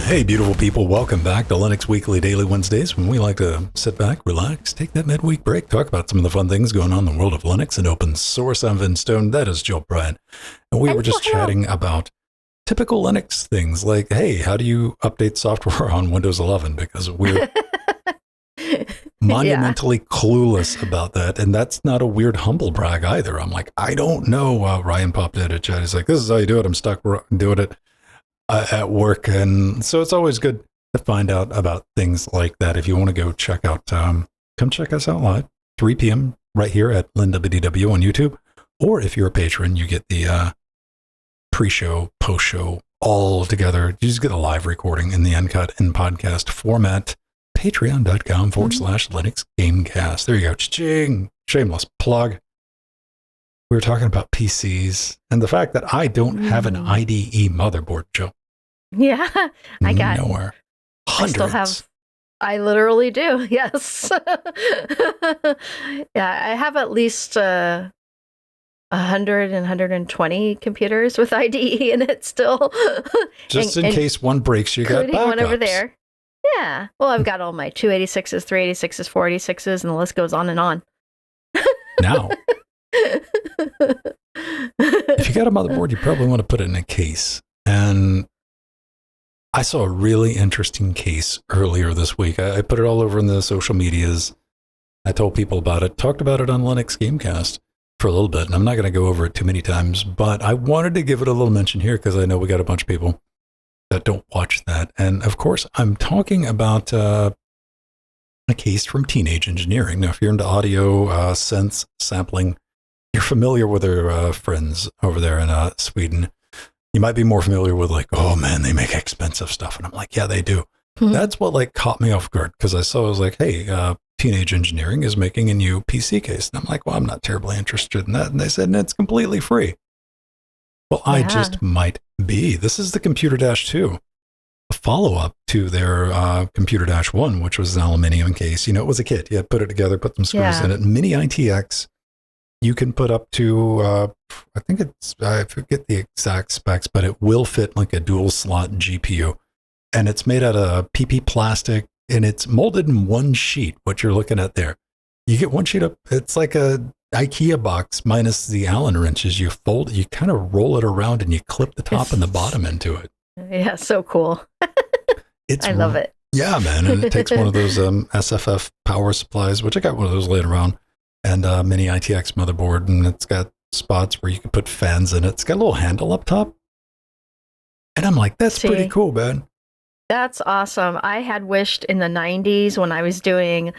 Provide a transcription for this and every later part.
Hey, beautiful people, welcome back to Linux Weekly Daily Wednesdays, when we like to sit back, relax, take that midweek break, talk about some of the fun things going on in the world of Linux and open source. I'm Vin Stone, that is Jill Bryant, and we were just chatting about typical Linux things, like, hey, how do you update software on Windows 11? Because we're monumentally clueless about that, and that's not a weird humble brag either. I'm like, I don't know. Ryan popped in at chat, he's like, this is how you do it, I'm stuck doing it at work, and so it's always good to find out about things like that. If you want to go check out, come check us out live, 3 p.m. right here at LWDW on YouTube, or if you're a patron, you get the pre-show, post-show all together. You just get a live recording in the uncut in podcast format. Patreon.com/Linux Gamecast. There you go. Cha-ching. Shameless plug. We were talking about PCs and the fact that I don't have an IDE motherboard, Joe. Yeah, I got nowhere. Hundreds. I literally do. Yes. Yeah, I have at least 100 and 120 computers with IDE in it still. Just in case one breaks, you got backups. One over there. Yeah. Well, I've got all my 286s, 386s, 486s, and the list goes on and on. Now, if you got a motherboard, you probably want to put it in a case. And I saw a really interesting case earlier this week. I put it all over in the social medias. I told people about it, talked about it on Linux Gamecast for a little bit, and I'm not going to go over it too many times, but I wanted to give it a little mention here because I know we got a bunch of people that don't watch that. And of course, I'm talking about a case from Teenage Engineering. Now, if you're into audio, synths, sampling, you're familiar with their friends over there in Sweden. You might be more familiar with, like, oh man, they make expensive stuff. And I'm like, yeah, they do. Mm-hmm. That's what like caught me off guard, because I saw, I was like, hey, Teenage Engineering is making a new PC case. And I'm like, well, I'm not terribly interested in that. And they said, and it's completely free. Well, yeah. I just might be. This is the Computer Dash 2, a follow-up to their Computer Dash 1, which was an aluminum case. You know, it was a kit. You had to put it together, put some screws in it. Mini ITX, you can put up to, I think it's, I forget the exact specs, but it will fit like a dual slot GPU. And it's made out of PP plastic, and it's molded in one sheet, what you're looking at there. You get one sheet up, it's like a IKEA box minus the Allen wrenches. You fold it, you kind of roll it around, and you clip the top and the bottom into it. Yeah, so cool. I love it. Yeah, man. And it takes one of those SFF power supplies, which I got one of those later on, and a mini ITX motherboard, and it's got spots where you can put fans in it. It's got a little handle up top. And I'm like, that's pretty cool, man. That's awesome. I had wished in the 90s when I was doing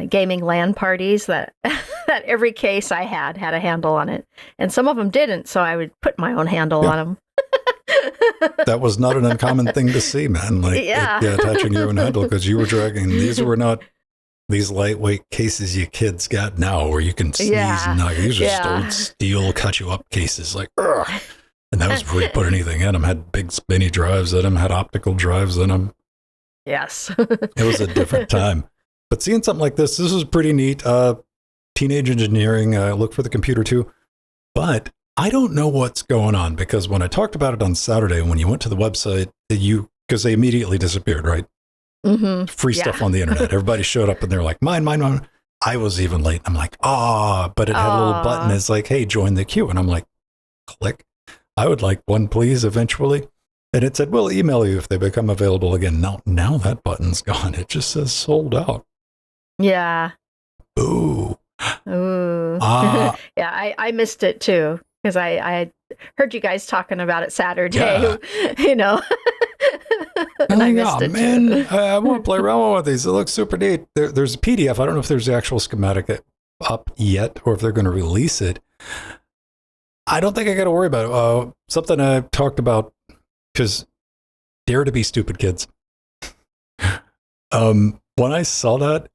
gaming LAN parties that that every case I had a handle on it. And some of them didn't, so I would put my own handle on them. That was not an uncommon thing to see, man. Like, attaching your own handle, because you were dragging. These were not these lightweight cases you kids got now where you can sneeze and knock. These are just old steel cut you up cases, like, ugh. And that was before you put anything in them. Had big spinny drives in them, had optical drives in them. Yes. It was a different time. But seeing something like this is pretty neat. Teenage Engineering, look for the computer too. But I don't know what's going on, because when I talked about it on Saturday, when you went to the website, because they immediately disappeared, right? Mm-hmm. Free stuff on the internet. Everybody showed up and they're like, mine. I was even late. I'm like, but it had a little button. It's like, hey, join the queue. And I'm like, click. I would like one, please, eventually. And it said, we'll email you if they become available again. Now that button's gone. It just says sold out. Yeah. Ooh. Yeah, I missed it too, because I heard you guys talking about it Saturday, you know. And I missed it too. I want to play around with these. It looks super neat. There's a PDF. I don't know if there's the actual schematic up yet, or if they're going to release it. I don't think I got to worry about it. Something I talked about, because dare to be stupid, kids. When I saw that,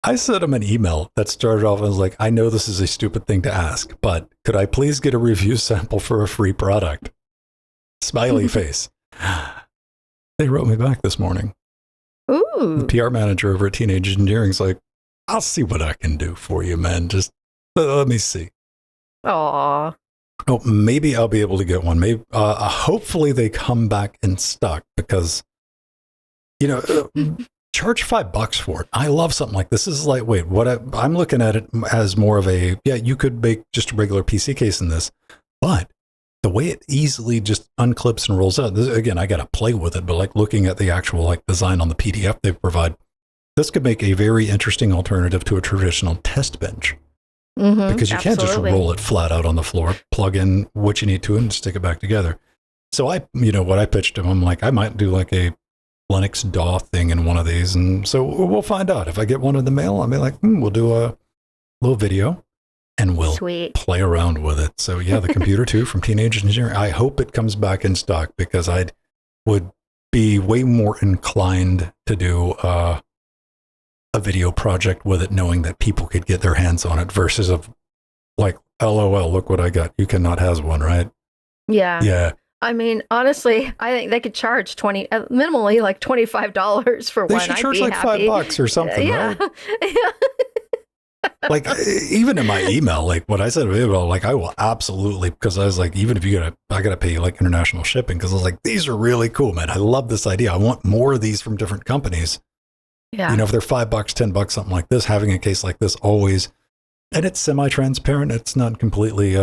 I sent them an email that started off and was like, I know this is a stupid thing to ask, but could I please get a review sample for a free product? Smiley face. They wrote me back this morning. Ooh. The PR manager over at Teenage Engineering is like, I'll see what I can do for you, man. Just let me see. Aw. Oh, maybe I'll be able to get one. Maybe, hopefully they come back in stock because, charge $5 for it. I love something like this. This is lightweight. I'm looking at it as more of you could make just a regular PC case in this, but the way it easily just unclips and rolls out. Again, I got to play with it, but like looking at the actual design on the PDF they provide, this could make a very interesting alternative to a traditional test bench. Because you can't just roll it flat out on the floor, plug in what you need to and stick it back together. So what I pitched him, I'm like, I might do like a Linux DAW thing in one of these. And so we'll find out. If I get one in the mail, I'll be like, we'll do a little video and we'll play around with it. So yeah, the computer 2 from Teenage Engineering. I hope it comes back in stock because I would be way more inclined to do a video project with it, knowing that people could get their hands on it versus LOL, look what I got. You cannot has one, right? Yeah. Yeah. I mean, honestly, I think they could charge minimally like $25 for one. They should charge like $5 or something, right? Like even in my email, like what I said, like I will absolutely, because I was like, even if I gotta pay like international shipping, because I was like, these are really cool, man. I love this idea. I want more of these from different companies. Yeah. If they're $5, $10, something like this, having a case like this always, and it's semi-transparent. It's not completely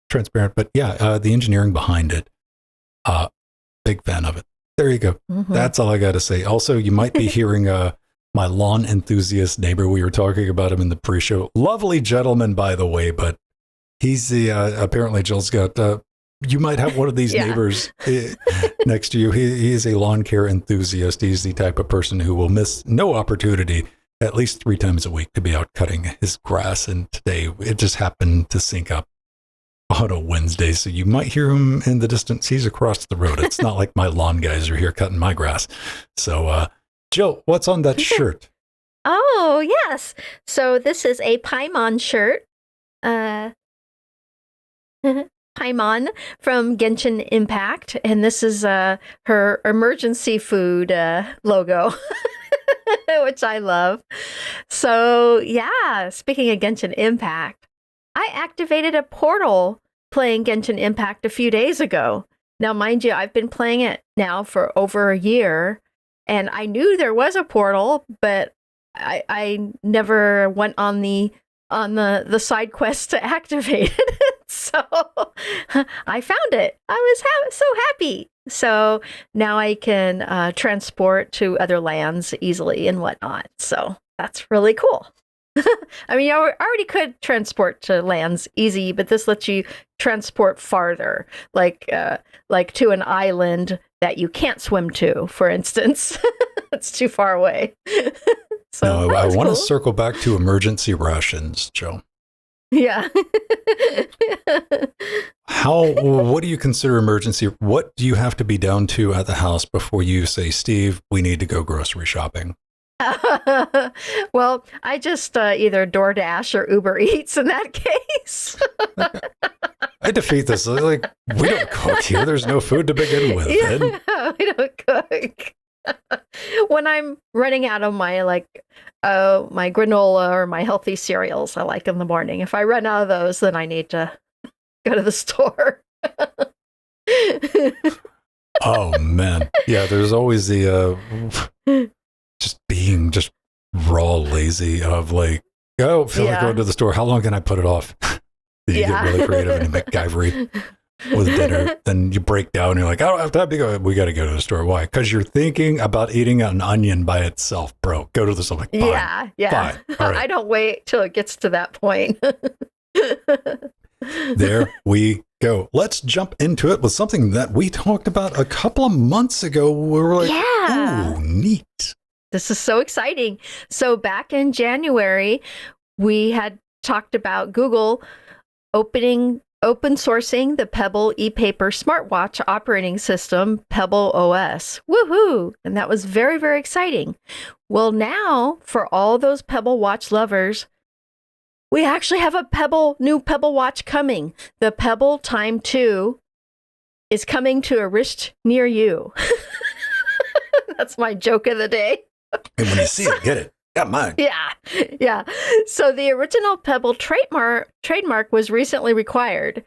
transparent, but the engineering behind it, big fan of it. There you go. That's all I got to say. Also, you might be hearing my lawn enthusiast neighbor. We were talking about him in the pre-show. Lovely gentleman, by the way, but he's apparently Jill's got. You might have one of these neighbors next to you. He is a lawn care enthusiast. He's the type of person who will miss no opportunity at least 3 times a week to be out cutting his grass. And today it just happened to sync up on a Wednesday. So you might hear him in the distance. He's across the road. It's not like my lawn guys are here cutting my grass. So, Jill, what's on that shirt? Oh, yes. So this is a Paimon shirt. Paimon from Genshin Impact, and this is her emergency food logo, which I love. So yeah, speaking of Genshin Impact, I activated a portal playing Genshin Impact a few days ago. Now, mind you, I've been playing it now for over a year, and I knew there was a portal, but I never went on the side quest to activate it. So I found it. I was so happy. So now I can transport to other lands easily and whatnot. So that's really cool. I mean, I already could transport to lands easy, but this lets you transport farther, like to an island that you can't swim to, for instance. It's too far away. So no, I want to circle back to emergency rations, Joe. Yeah. What do you consider emergency? What do you have to be down to at the house before you say, Steve, we need to go grocery shopping? Well, I just either DoorDash or Uber Eats in that case. I defeat this. Like, we don't cook here. There's no food to begin with. Yeah, we don't cook. When I'm running out of my my granola or my healthy cereals I like in the morning, if I run out of those, then I need to go to the store. Oh man, yeah. There's always the just being just raw lazy of like, oh, feel like going to the store. How long can I put it off? You get really creative and MacGyvery with dinner. Then you break down and you're like, I don't have time to go. We got to go to the store. Why? Because you're thinking about eating an onion by itself, bro. Go to the store. Like, fine, yeah. Fine. All right. I don't wait till it gets to that point. There we go. Let's jump into it with something that we talked about a couple of months ago. We were like, oh, neat. This is so exciting. So back in January, we had talked about Google open sourcing the Pebble ePaper smartwatch operating system, PebbleOS. Woohoo! And that was very, very exciting. Well, now for all those Pebble Watch lovers, we actually have a new Pebble Watch coming. The Pebble Time 2 is coming to a wrist near you. That's my joke of the day. And when you see it, get it. Got mine. Yeah, yeah. So the original Pebble trademark was recently acquired.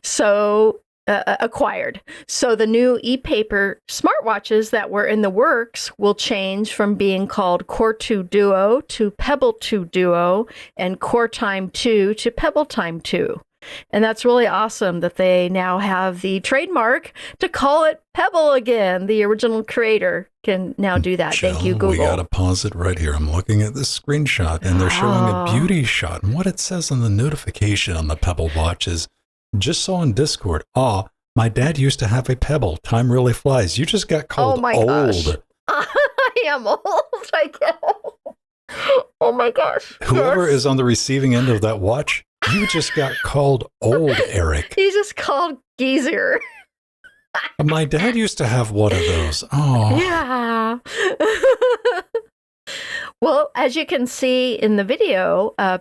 So the new e-paper smartwatches that were in the works will change from being called Core 2 Duo to Pebble 2 Duo and Core Time 2 to Pebble Time 2. And that's really awesome that they now have the trademark to call it Pebble again. The original creator can now do that. Jill, Thank you, Google. We got to pause it right here. I'm looking at this screenshot, and they're showing a beauty shot. And what it says on the notification on the Pebble watch is, just saw in Discord, my dad used to have a Pebble. Time really flies. You just got called gosh. old. I am old, I guess. Oh my gosh. Whoever is on the receiving end of that watch, you just got called old, Eric. He's just called geezer. My dad used to have one of those. Oh. Yeah. Well, as you can see in the video, the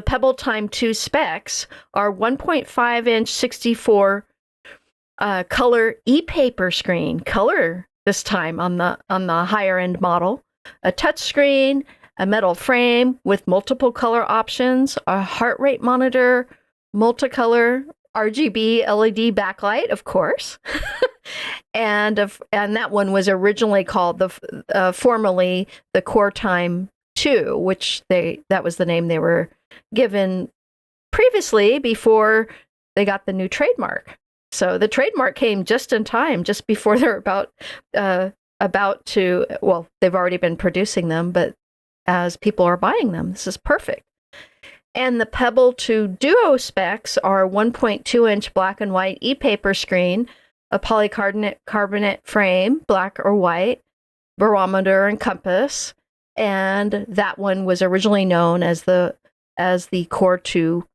Pebble Time 2 specs are 1.5-inch 64 color e-paper screen, color this time on the higher end model, a touch screen, a metal frame with multiple color options, a heart rate monitor, multicolor RGB LED backlight, of course. and that one was originally called formerly the Core Time 2, which that was the name they were given previously before they got the new trademark. So the trademark came just in time, just before they're about to, well, they've already been producing them, but as people are buying them, this is perfect. And the Pebble 2 Duo specs are 1.2-inch black and white e-paper screen, a polycarbonate frame, black or white, barometer and compass, and that one was originally known as the Core 2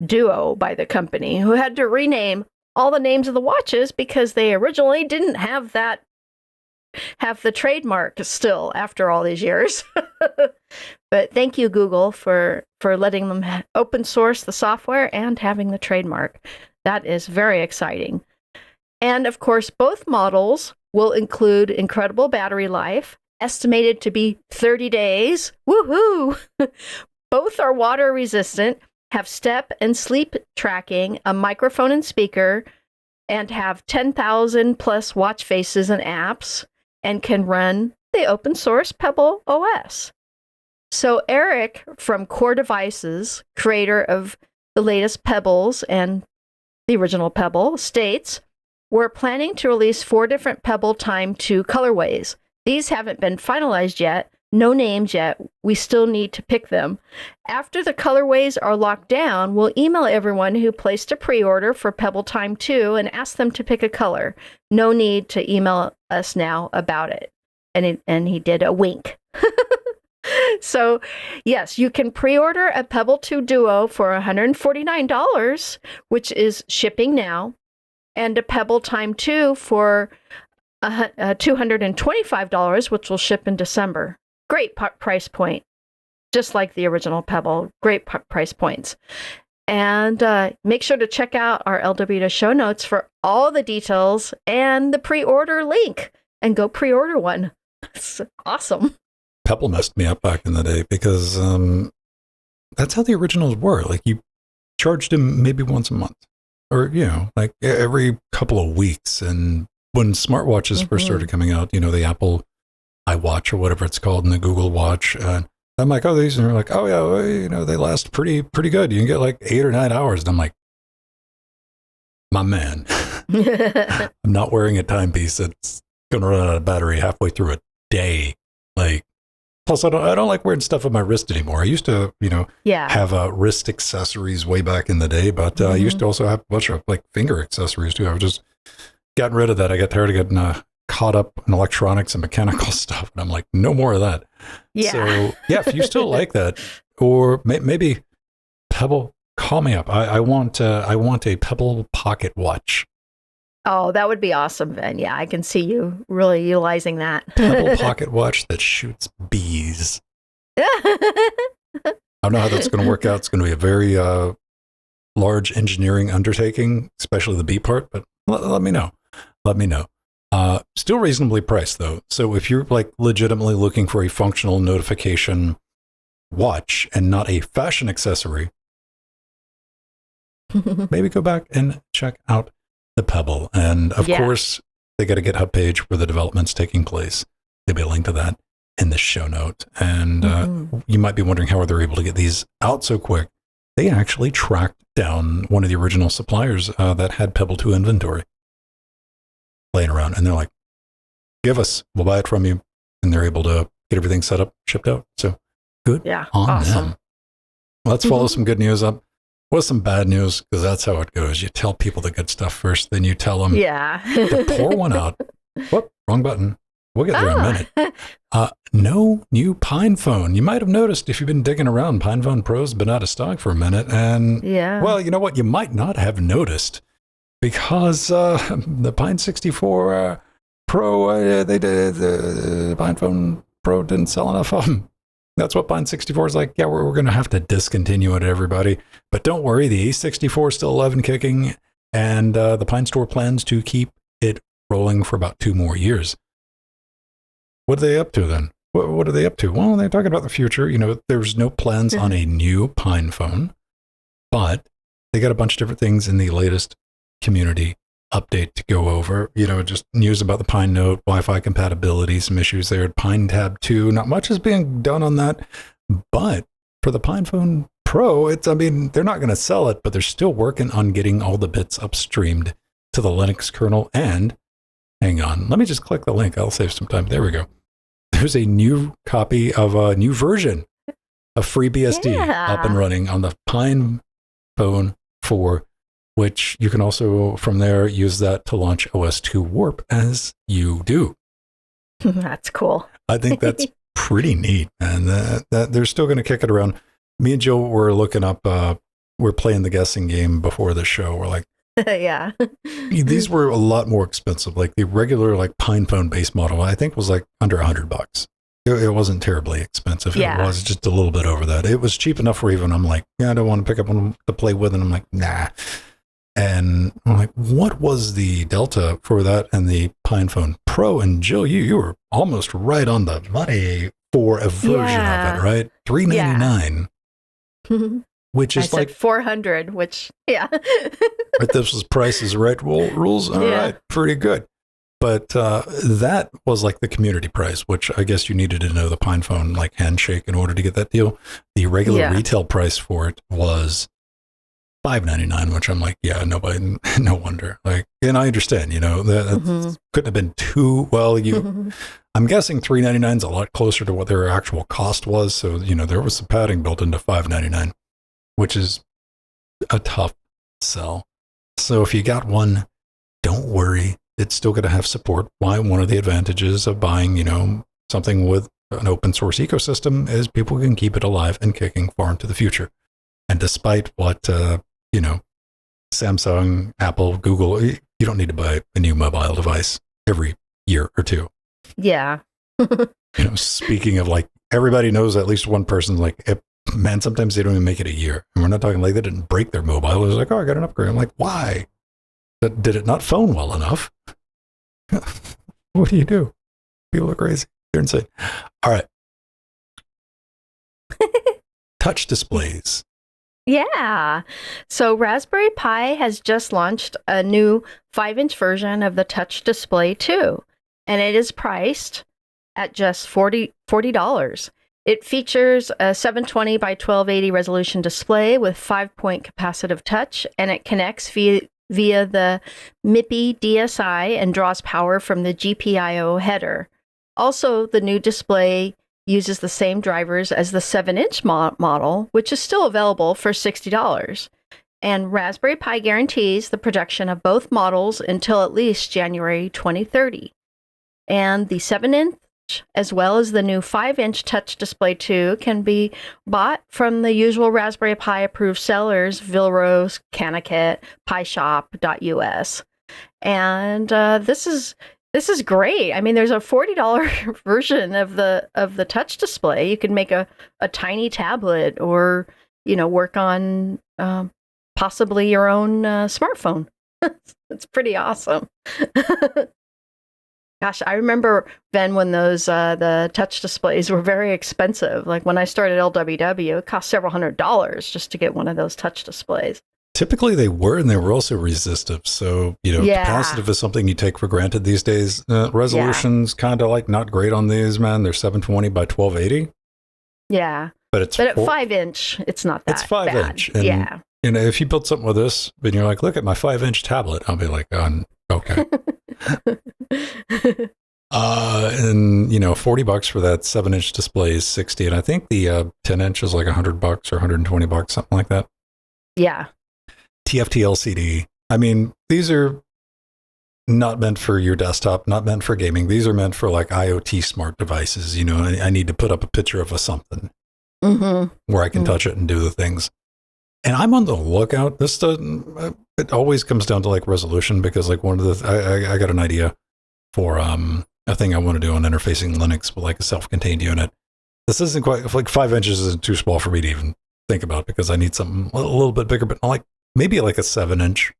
Duo by the company, who had to rename all the names of the watches because they originally didn't have the trademark still after all these years. But thank you, Google, for letting them open source the software and having the trademark. That is very exciting. And of course, both models will include incredible battery life, estimated to be 30 days. Woohoo! Both are water resistant, have step and sleep tracking, a microphone and speaker, and have 10,000 plus watch faces and apps, and can run the open source PebbleOS. So Eric from Core Devices, creator of the latest Pebbles and the original Pebble, states, "We're planning to release 4 different Pebble Time 2 colorways. These haven't been finalized yet, no names yet. We still need to pick them. After the colorways are locked down, we'll email everyone who placed a pre-order for Pebble Time 2 and ask them to pick a color. No need to email us now about it." And he did a wink. So, yes, you can pre-order a Pebble 2 Duo for $149, which is shipping now, and a Pebble Time 2 for $225, which will ship in December. Great price point, just like the original Pebble. Great price points. And make sure to check out our LWDW show notes for all the details and the pre-order link, and go pre-order one. It's awesome. Pebble messed me up back in the day because that's how the originals were. Like, you charged him maybe once a month, or, like every couple of weeks. And when smartwatches first started coming out, the Apple iWatch or whatever it's called, and the Google Watch, I'm like, oh, these are like, oh yeah, well, they last pretty good. You can get like 8 or 9 hours. And I'm like, my man, I'm not wearing a timepiece that's gonna run out of battery halfway through a day. Like, plus I don't like wearing stuff on my wrist anymore. I used to, have wrist accessories way back in the day, but I used to also have a bunch of like finger accessories too. I've just gotten rid of that. I got tired of getting caught up in electronics and mechanical stuff, and I'm like, no more of that. Yeah. So yeah, if you still like that, or maybe Pebble, call me up. I want a Pebble pocket watch. Oh, that would be awesome, Ben. Yeah, I can see you really utilizing that. Pebble pocket watch that shoots bees. I don't know how that's going to work out. It's going to be a very large engineering undertaking, especially the bee part, but let me know. Let me know. Still reasonably priced though. So if you're like legitimately looking for a functional notification watch and not a fashion accessory, maybe go back and check out the Pebble. And of course, they got a GitHub page where the development's taking place. There'll be a link to that in the show note. And you might be wondering how they're able to get these out so quick. They actually tracked down one of the original suppliers that had Pebble 2 inventory laying around. And they're like, give us, we'll buy it from you. And they're able to get everything set up, shipped out. So good on them. Let's follow some good news up with some bad news, because that's how it goes. You tell people the good stuff first, then you tell them to pour one out. Whoop, wrong button. We'll get there in a minute. No new PinePhone. You might have noticed if you've been digging around, PinePhone Pro's been out of stock for a minute. And well, you know what? You might not have noticed, because the Pine 64 Pro, the PinePhone Pro didn't sell enough of them. That's what Pine 64 is like. Yeah, we're going to have to discontinue it, everybody. But don't worry, the A64 is still alive and kicking, and the Pine Store plans to keep it rolling for about 2 more years. What are they up to then? What are they up to? Well, they're talking about the future. You know, there's no plans on a new PinePhone, but they got a bunch of different things in the latest community update to go over. You know, just news about the Pine Note, Wi-Fi compatibility, some issues there. Pine Tab 2, not much is being done on that. But for the PinePhone Pro, I mean, they're not going to sell it, but they're still working on getting all the bits upstreamed to the Linux kernel. And hang on, let me just click the link. I'll save some time. There we go. There's a new copy of a new version of FreeBSD up and running on the PinePhone 4, which you can also from there use that to launch OS2 Warp as you do. That's cool. I think that's pretty neat, and that they're still going to kick it around. Me and Jill were looking up, we're playing the guessing game before the show. We're like, these were a lot more expensive. Like the regular like PinePhone base model, I think was like under $100. It wasn't terribly expensive. It was just a little bit over that. It was cheap enough for even I'm like, I don't want to pick up one to play with, and I'm like, nah. And I'm like, what was the delta for that and the PinePhone Pro? And Jill, you were almost right on the money for a version of it, right? $399, which is like $400, which right, this was Price is Right rules. All right, pretty good. But that was like the community price, which I guess you needed to know the PinePhone like handshake in order to get that deal. The regular retail price for it was $599, which I'm like, nobody, no wonder. Like, and I understand, you know, that couldn't have been too well. I'm guessing $399 is a lot closer to what their actual cost was. So, you know, there was some padding built into $599, which is a tough sell. So if you got one, don't worry, it's still going to have support. Why? One of the advantages of buying, you know, something with an open source ecosystem is people can keep it alive and kicking far into the future. And despite what, you know, Samsung, Apple, Google, you don't need to buy a new mobile device every year or two. Yeah. You know, speaking of like, everybody knows at least one person's like, man, sometimes they don't even make it a year. And we're not talking like they didn't break their mobile. It was like, oh, I got an upgrade. I'm like, why? Did it not phone well enough? What do you do? People are crazy. They're insane. All right. Touch displays. Yeah. So Raspberry Pi has just launched a new 5-inch version of the Touch Display 2, and it is priced at just $40. It features a 720 by 1280 resolution display with 5-point capacitive touch, and it connects via the MIPI DSI and draws power from the GPIO header. Also, the new display uses the same drivers as the 7-inch model, which is still available for $60. And Raspberry Pi guarantees the production of both models until at least January 2030. And the 7-inch, as well as the new 5-inch Touch Display 2, can be bought from the usual Raspberry Pi approved sellers, Vilrose, Canakit, PiShop.us. And this is great. I mean, there's a $40 version of the Touch Display. You can make a tiny tablet, or, you know, work on possibly your own smartphone. It's pretty awesome. Gosh, I remember then when those the touch displays were very expensive. Like when I started LWDW, it cost several $100s just to get one of those touch displays. Typically they were, and they were also resistive. So, capacitive is something you take for granted these days. Resolution's kind of like not great on these, man. They're 720 by 1280. Yeah. But at 5-inch, it's not that It's 5-inch. bad. Yeah. If you build something with this, and you're like, look at my 5-inch tablet, I'll be like, okay. And $40 for that 7-inch display is 60, and I think the 10-inch is like $100 or $120, something like that. Yeah. TFT LCD. I mean, these are not meant for your desktop, not meant for gaming. These are meant for like IoT smart devices. I need to put up a picture of something where I can touch it and do the things. And I'm on the lookout. This doesn't. It always comes down to like resolution, because like one of the I got an idea for a thing I want to do on interfacing Linux with like a self-contained unit. This isn't quite like 5 inches isn't too small for me to even think about, because I need something a little bit bigger, but like maybe like a 7-inch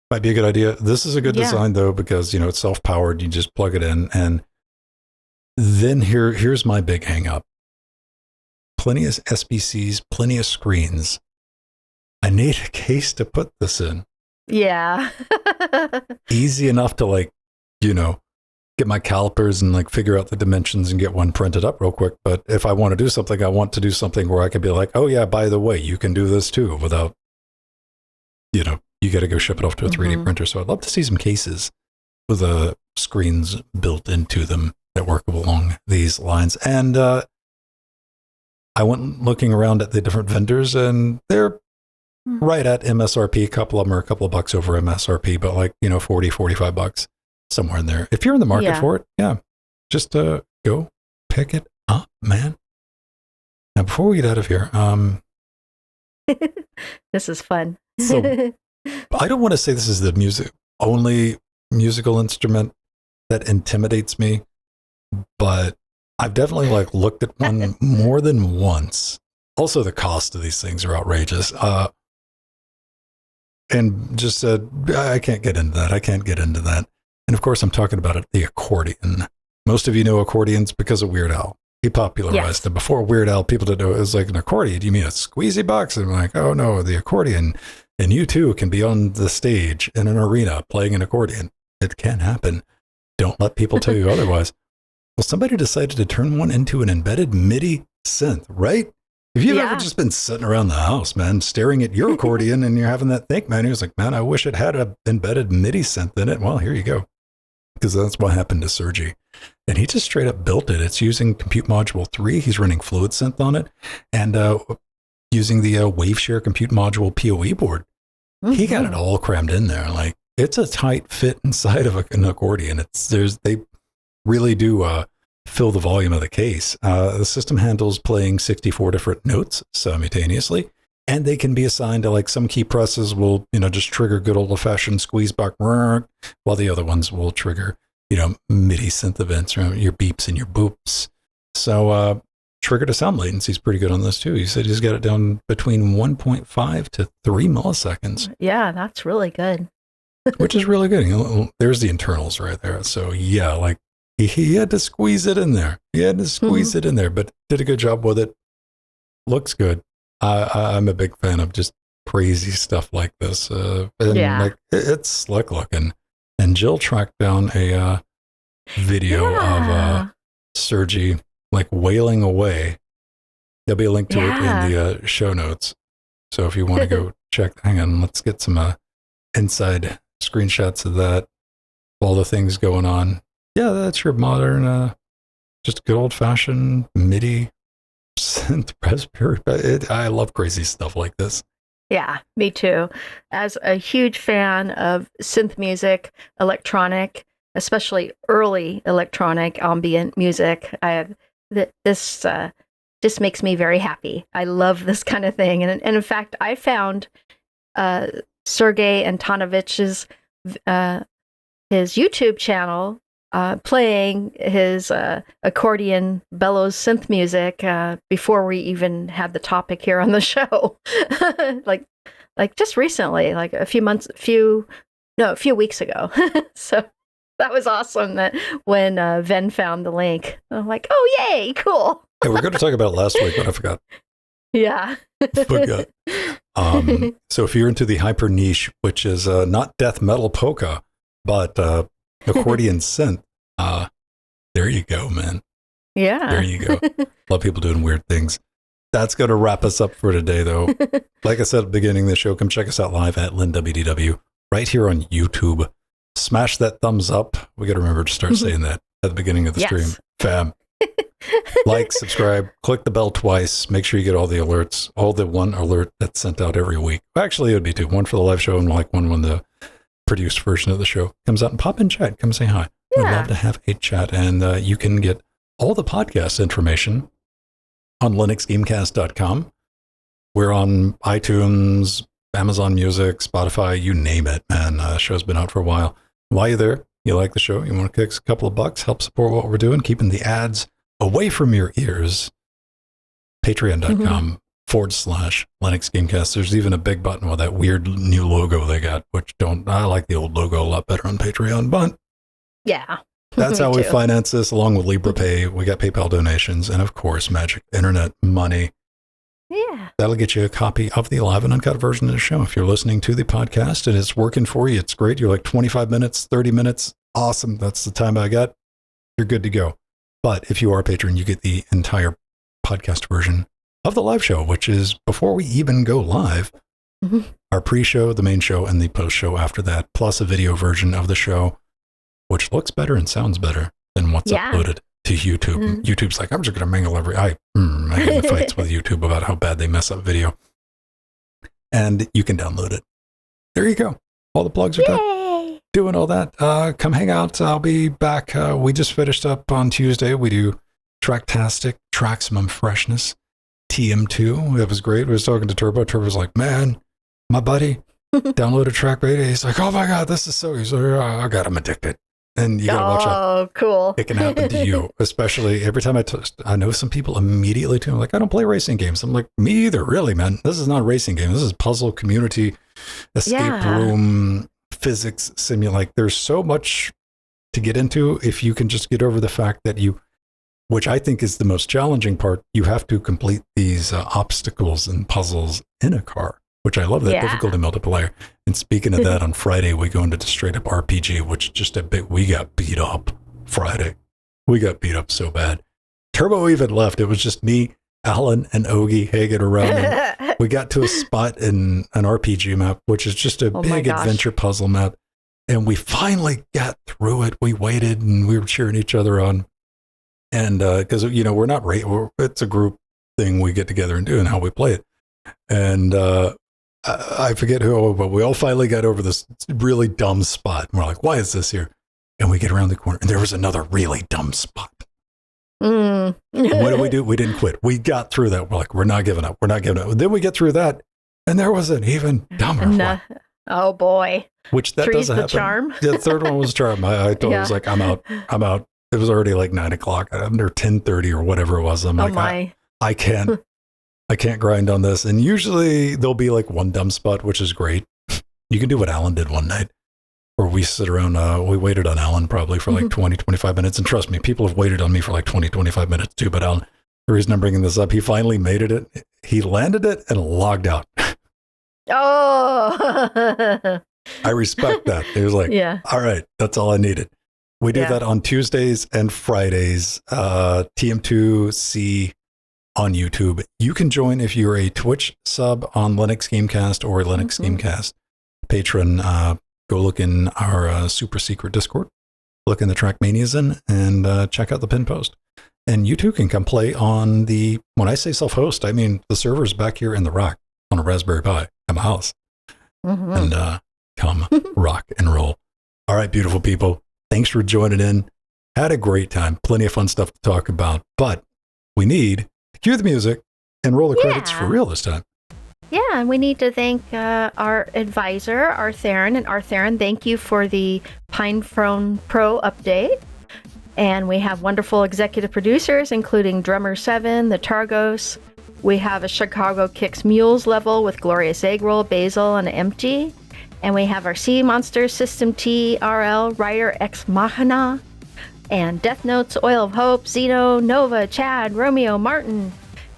might be a good idea. This is a good design though, because it's self-powered. You just plug it in, and then here's my big hang up. Plenty of SBCs, plenty of screens. I need a case to put this in. Yeah. Easy enough to like, get my calipers and like figure out the dimensions and get one printed up real quick. But if I want to do something, I want to do something where I could be like, oh yeah, by the way, you can do this too, without, you got to go ship it off to a 3D printer. So I'd love to see some cases with screens built into them that work along these lines. And I went looking around at the different vendors, and they're right at MSRP. A couple of them are a couple of bucks over MSRP, but like, $40-$45, somewhere in there. If you're in the market for it, just go pick it up, man. Now, before we get out of here, this is fun. So I don't want to say this is the only musical instrument that intimidates me, but I've definitely like looked at one more than once. Also, the cost of these things are outrageous. And just said, I can't get into that. And of course, I'm talking about the accordion. Most of you know accordions because of Weird Al. He popularized it. Before Weird Al, people didn't know it was like an accordion. Do you mean a squeezy box? And I'm like, oh no, the accordion. And you too can be on the stage in an arena playing an accordion. It can happen. Don't let people tell you otherwise. Well, somebody decided to turn one into an embedded MIDI synth, right? If you've ever just been sitting around the house, man, staring at your accordion and you're having that think, man, you're like, man, I wish it had an embedded MIDI synth in it. Well, here you go. Because that's what happened to Sergi. And he just straight up built it. It's using Compute Module 3. He's running Fluid Synth on it. And using the Waveshare Compute Module PoE board. He got it all crammed in there. Like, it's a tight fit inside of an accordion. They really do fill the volume of the case. The system handles playing 64 different notes simultaneously, and they can be assigned to like some key presses will, just trigger good old fashioned squeeze back, while the other ones will trigger, MIDI synth events, your beeps and your boops. So trigger to sound latency is pretty good on this too. He said he's got it down between 1.5 to 3 milliseconds. Yeah, that's really good. Which is really good. There's the internals right there. So yeah, like he had to squeeze it in there. It in there, but did a good job with it. Looks good. I'm a big fan of just crazy stuff like this. Like it's slick looking. And Jill tracked down a video of Sergi like wailing away. There'll be a link to it in the show notes. So if you want to go check, hang on, let's get some inside screenshots of that. All the things going on. Yeah, that's your modern, just good old fashioned MIDI synth Raspberry. I love crazy stuff like this. Yeah, me too. As a huge fan of synth music, electronic, especially early electronic ambient music, this just makes me very happy. I love this kind of thing. And in fact, I found Sergey Antonivich's his YouTube channel playing his accordion bellows synth music before we even had the topic here on the show. like just recently, like a few weeks ago. So That was awesome that when Ven found the link. I'm like, oh, yay, cool. Hey, we're going to talk about it last week, but I forgot. Yeah. Forgot. So if you're into the hyper niche, which is not death metal polka, but accordion synth, there you go, man. Yeah. There you go. Love people doing weird things. That's going to wrap us up for today, though. Like I said at the beginning of the show, come check us out live at LWDW right here on YouTube. Smash that thumbs up. We got to remember to start saying that at the beginning of the stream. Fam. Like, subscribe, click the bell twice. Make sure you get all the alerts, all the one alert that's sent out every week. Actually, it would be two. One for the live show and like one when the produced version of the show comes out. And pop in chat. Come say hi. Yeah. We'd love to have a chat. And you can get all the podcast information on linuxgamecast.com. We're on iTunes, Amazon Music, Spotify, you name it, man. Show's been out for a while. While you're there, you like the show, you want to kick us a couple of bucks, help support what we're doing, keeping the ads away from your ears. Patreon.com/Linux Gamecast. There's even a big button with that weird new logo they got, I like the old logo a lot better on Patreon, but yeah. That's how we finance this, along with LibrePay. We got PayPal donations, and of course, magic internet money. Yeah. That'll get you a copy of the live and uncut version of the show. If you're listening to the podcast and it's working for you, it's great. You're like 25 minutes, 30 minutes. Awesome. That's the time I got. You're good to go. But if you are a patron, you get the entire podcast version of the live show, which is before we even go live, our pre-show, the main show, and the post-show after that, plus a video version of the show, which looks better and sounds better than what's uploaded to YouTube. YouTube's like, I'm just going to mangle I get in fights with YouTube about how bad they mess up video. And you can download it. There you go. All the plugs are done. Doing all that. Come hang out. I'll be back. We just finished up on Tuesday. We do Tracktastic, Traximum Freshness, TM2. It was great. I was talking to Turbo. Turbo's like, man, my buddy downloaded Track Beta. He's like, oh my God, this is so easy. I got him addicted. And you gotta watch out. Oh, cool. It can happen to you, especially every time I know some people immediately too. I'm like, I don't play racing games. I'm like, me either, really, man. This is not a racing game. This is puzzle, community, escape room, physics, like there's so much to get into if you can just get over the fact that which I think is the most challenging part, you have to complete these obstacles and puzzles in a car, which I love that difficulty multiplier. And speaking of that, on Friday, we go into straight up RPG, which just we got beat up Friday. We got beat up so bad. Turbo even left. It was just me, Alan, and Ogie hanging around. And we got to a spot in an RPG map, which is just a big adventure puzzle map. And we finally got through it. We waited and we were cheering each other on. And because, we're not, it's a group thing we get together and do and how we play it. And, I forget who, but we all finally got over this really dumb spot. And we're like, why is this here? And we get around the corner and there was another really dumb spot. And what did we do? We didn't quit. We got through that. We're like, we're not giving up. We're not giving up. Then we get through that and there was an even dumber one. Oh boy. Which that doesn't happen. Charm. The third one was charm. I told I was like, I'm out. It was already like 9 o'clock under 10:30 or whatever it was. I'm like, I can't grind on this. And usually there'll be like one dumb spot, which is great. You can do what Alan did one night where we sit around, we waited on Alan probably for like 20, 25 minutes. And trust me, people have waited on me for like 20, 25 minutes too. But Alan, the reason I'm bringing this up, he finally made it. He landed it and logged out. Oh, I respect that. He was like, all right, that's all I needed. We do that on Tuesdays and Fridays, TM2C on YouTube. You can join if you're a Twitch sub on Linux Gamecast or a Linux Gamecast patron. Go look in our super secret Discord, look in the Trackmanias and check out the pin post. And you too can come play on when I say self-host, I mean the server's back here in the rack on a Raspberry Pi at my house. And come rock and roll. All right, beautiful people. Thanks for joining in. Had a great time. Plenty of fun stuff to talk about. But we need to cue the music and roll the credits for real this time. Yeah, and we need to thank our advisor, Artheron. And Artheron, thank you for the PinePhone Pro update. And we have wonderful executive producers, including Drummer 7, the Targos. We have a Chicago Kicks Mules level with Glorious Egg Roll, Basil, and Empty. And we have our Sea Monsters, System T, RL, Rider Ex Machina, and Death Notes, Oil of Hope, Zeno, Nova, Chad, Romeo, Martin,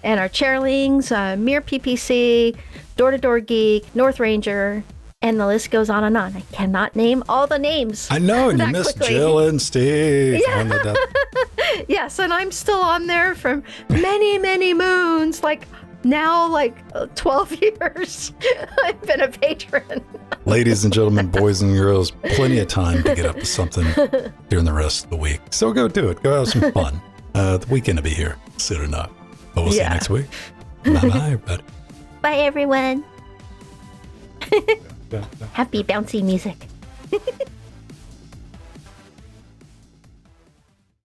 and our chairlings, Mere PPC, Door to Door Geek, North Ranger, and the list goes on and on. I cannot name all the names. I know, and you missed quickly. Jill and Steve. Yeah. Yes, and I'm still on there from many, many moons, like 12 years. I've been a patron. Ladies and gentlemen, boys and girls, plenty of time to get up to something during the rest of the week. So go do it. Go have some fun. The weekend will be here soon enough. But we'll see you next week. Bye, everybody. Bye, everyone. Happy bouncy music.